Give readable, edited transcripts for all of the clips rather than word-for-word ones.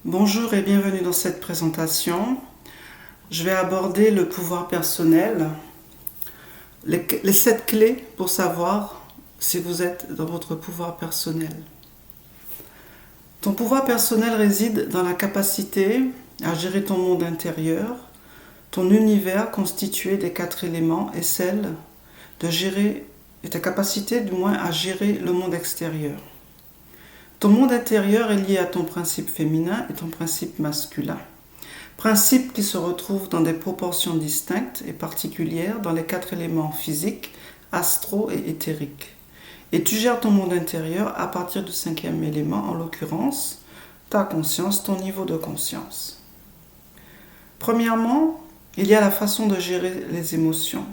Bonjour et bienvenue dans cette présentation. Je vais aborder le pouvoir personnel, les 7 clés pour savoir si vous êtes dans votre pouvoir personnel. Ton pouvoir personnel réside dans la capacité à gérer ton monde intérieur, ton univers constitué des 4 éléments et celle de gérer, et ta capacité du moins à gérer le monde extérieur. Ton monde intérieur est lié à ton principe féminin et ton principe masculin. Principes qui se retrouvent dans des proportions distinctes et particulières dans les 4 éléments physiques, astro et éthériques. Et tu gères ton monde intérieur à partir du 5e élément, en l'occurrence, ta conscience, ton niveau de conscience. Premièrement, il y a la façon de gérer les émotions.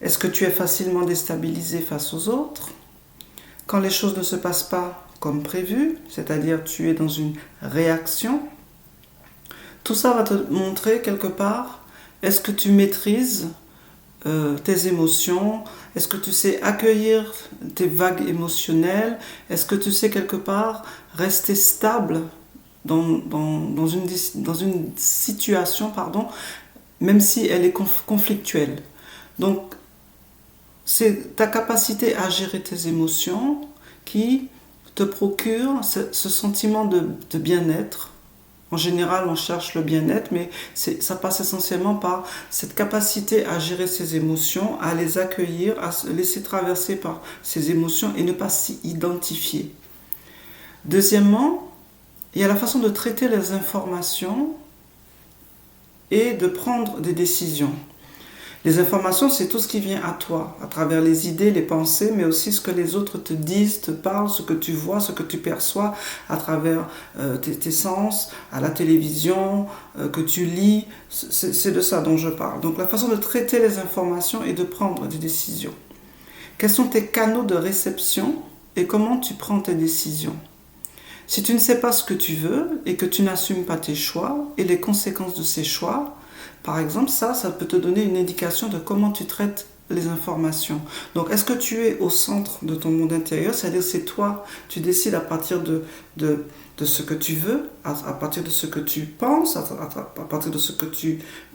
Est-ce que tu es facilement déstabilisé face aux autres ? Quand les choses ne se passent pas comme prévu, c'est-à-dire tu es dans une réaction, tout ça va te montrer quelque part, est-ce que tu maîtrises tes émotions, est-ce que tu sais accueillir tes vagues émotionnelles, est-ce que tu sais quelque part rester stable dans une situation, même si elle est conflictuelle. Donc, c'est ta capacité à gérer tes émotions qui te procure ce sentiment de bien-être. En général, on cherche le bien-être, mais ça passe essentiellement par cette capacité à gérer ses émotions, à les accueillir, à se laisser traverser par ces émotions et ne pas s'y identifier. Deuxièmement, il y a la façon de traiter les informations et de prendre des décisions. Les informations, c'est tout ce qui vient à toi, à travers les idées, les pensées, mais aussi ce que les autres te disent, te parlent, ce que tu vois, ce que tu perçois à travers tes sens, à la télévision, que tu lis. C'est de ça dont je parle. Donc la façon de traiter les informations et de prendre des décisions. Quels sont tes canaux de réception et comment tu prends tes décisions ? Si tu ne sais pas ce que tu veux et que tu n'assumes pas tes choix et les conséquences de ces choix, par exemple, ça peut te donner une indication de comment tu traites les informations. Donc, est-ce que tu es au centre de ton monde intérieur ? C'est-à-dire c'est toi, tu décides à partir de ce que tu veux, à partir de ce que tu penses, à partir de ce que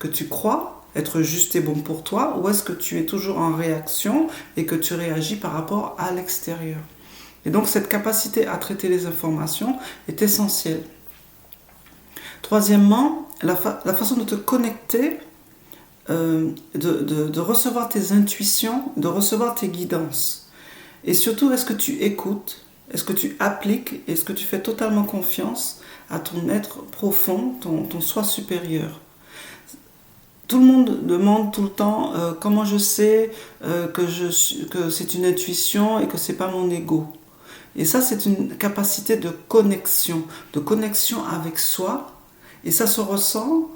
tu crois être juste et bon pour toi, ou est-ce que tu es toujours en réaction et que tu réagis par rapport à l'extérieur ? Et donc, cette capacité à traiter les informations est essentielle. Troisièmement, la façon de te connecter, de recevoir tes intuitions, de recevoir tes guidances. Et surtout, est-ce que tu écoutes, est-ce que tu appliques, est-ce que tu fais totalement confiance à ton être profond, ton soi supérieur ? Tout le monde demande tout le temps comment je sais que c'est une intuition et que c'est pas mon ego. Et ça, c'est une capacité de connexion avec soi. Et ça se ressent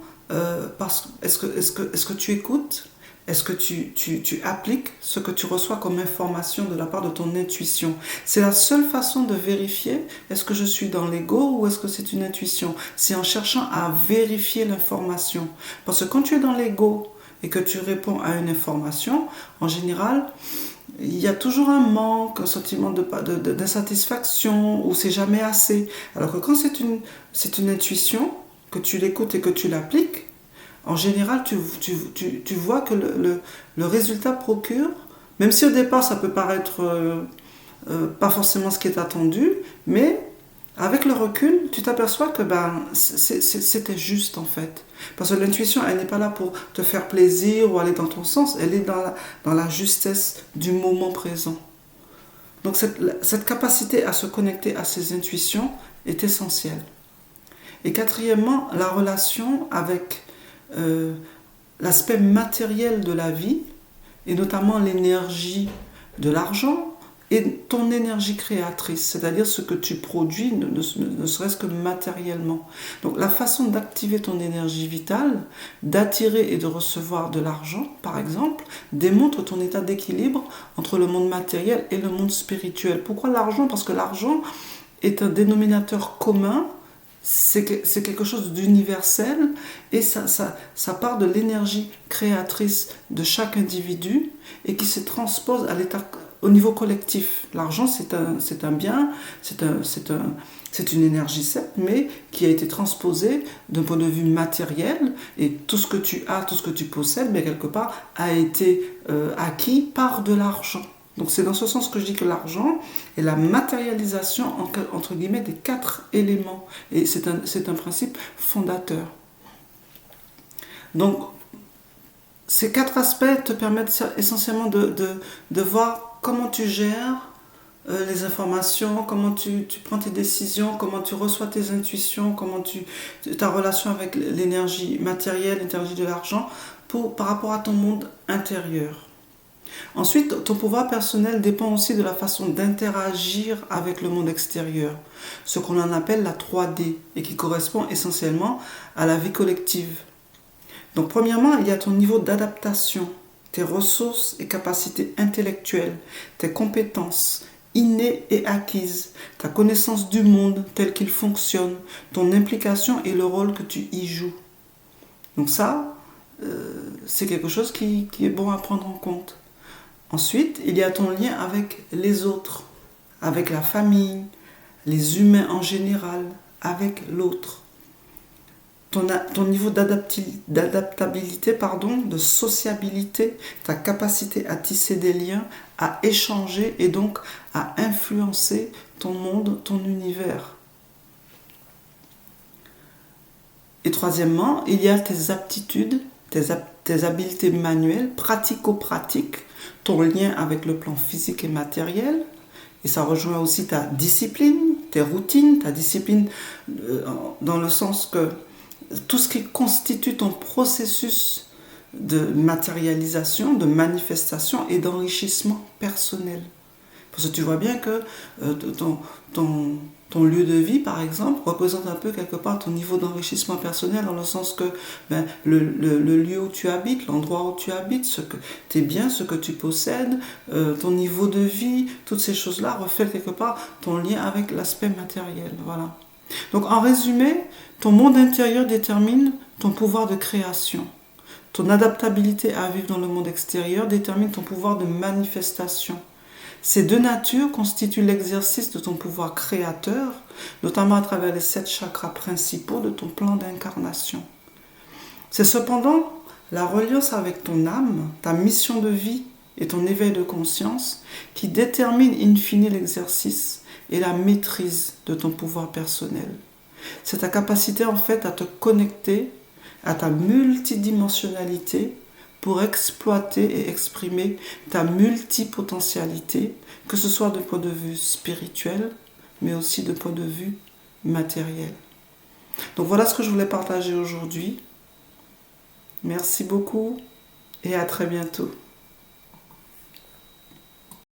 parce que est-ce que tu écoutes ? Est-ce que tu appliques ce que tu reçois comme information de la part de ton intuition ? C'est la seule façon de vérifier, est-ce que je suis dans l'ego ou est-ce que c'est une intuition ? C'est en cherchant à vérifier l'information. Parce que quand tu es dans l'ego et que tu réponds à une information, en général, il y a toujours un manque, un sentiment d'insatisfaction, ou c'est jamais assez. Alors que quand c'est une intuition, que tu l'écoutes et que tu l'appliques, en général, tu vois que le résultat procure, même si au départ ça peut paraître pas forcément ce qui est attendu, mais avec le recul, tu t'aperçois que c'était juste en fait. Parce que l'intuition, elle n'est pas là pour te faire plaisir ou aller dans ton sens, elle est dans la justesse du moment présent. Donc cette capacité à se connecter à ses intuitions est essentielle. Et quatrièmement, la relation avec l'aspect matériel de la vie, et notamment l'énergie de l'argent, et ton énergie créatrice, c'est-à-dire ce que tu produis, ne serait-ce que matériellement. Donc la façon d'activer ton énergie vitale, d'attirer et de recevoir de l'argent, par exemple, démontre ton état d'équilibre entre le monde matériel et le monde spirituel. Pourquoi l'argent ? Parce que l'argent est un dénominateur commun, c'est quelque chose d'universel et ça part de l'énergie créatrice de chaque individu et qui se transpose à l'état au niveau collectif. L'argent, c'est un bien, c'est C'est une énergie, certes, mais qui a été transposée d'un point de vue matériel, et tout ce que tu as, tout ce que tu possèdes, mais quelque part, a été acquis par de l'argent. Donc c'est dans ce sens que je dis que l'argent est la matérialisation, entre guillemets, des 4 éléments. Et c'est un principe fondateur. Donc, ces 4 aspects te permettent essentiellement de voir comment tu gères les informations, comment tu prends tes décisions, comment tu reçois tes intuitions, comment ta relation avec l'énergie matérielle, l'énergie de l'argent, par rapport à ton monde intérieur. Ensuite, ton pouvoir personnel dépend aussi de la façon d'interagir avec le monde extérieur, ce qu'on en appelle la 3D, et qui correspond essentiellement à la vie collective. Donc premièrement, il y a ton niveau d'adaptation, tes ressources et capacités intellectuelles, tes compétences innées et acquises, ta connaissance du monde tel qu'il fonctionne, ton implication et le rôle que tu y joues. Donc ça, c'est quelque chose qui est bon à prendre en compte. Ensuite, il y a ton lien avec les autres, avec la famille, les humains en général, avec l'autre. Ton niveau d'adaptabilité, de sociabilité, ta capacité à tisser des liens, à échanger et donc à influencer ton monde, ton univers. Et troisièmement, il y a tes aptitudes, tes habiletés manuelles, pratico-pratiques, ton lien avec le plan physique et matériel, et ça rejoint aussi ta discipline, tes routines, ta discipline dans le sens que tout ce qui constitue ton processus de matérialisation, de manifestation et d'enrichissement personnel. Parce que tu vois bien que ton lieu de vie, par exemple, représente un peu quelque part ton niveau d'enrichissement personnel, dans le sens que le lieu où tu habites, l'endroit où tu habites, tes biens, ce que tu possèdes, ton niveau de vie, toutes ces choses-là reflètent quelque part ton lien avec l'aspect matériel. Voilà. Donc en résumé, ton monde intérieur détermine ton pouvoir de création. Ton adaptabilité à vivre dans le monde extérieur détermine ton pouvoir de manifestation. Ces 2 natures constituent l'exercice de ton pouvoir créateur, notamment à travers les 7 chakras principaux de ton plan d'incarnation. C'est cependant la reliance avec ton âme, ta mission de vie et ton éveil de conscience qui détermine in fine l'exercice et la maîtrise de ton pouvoir personnel. C'est ta capacité en fait à te connecter à ta multidimensionnalité pour exploiter et exprimer ta multipotentialité, que ce soit de point de vue spirituel, mais aussi de point de vue matériel. Donc voilà ce que je voulais partager aujourd'hui. Merci beaucoup et à très bientôt.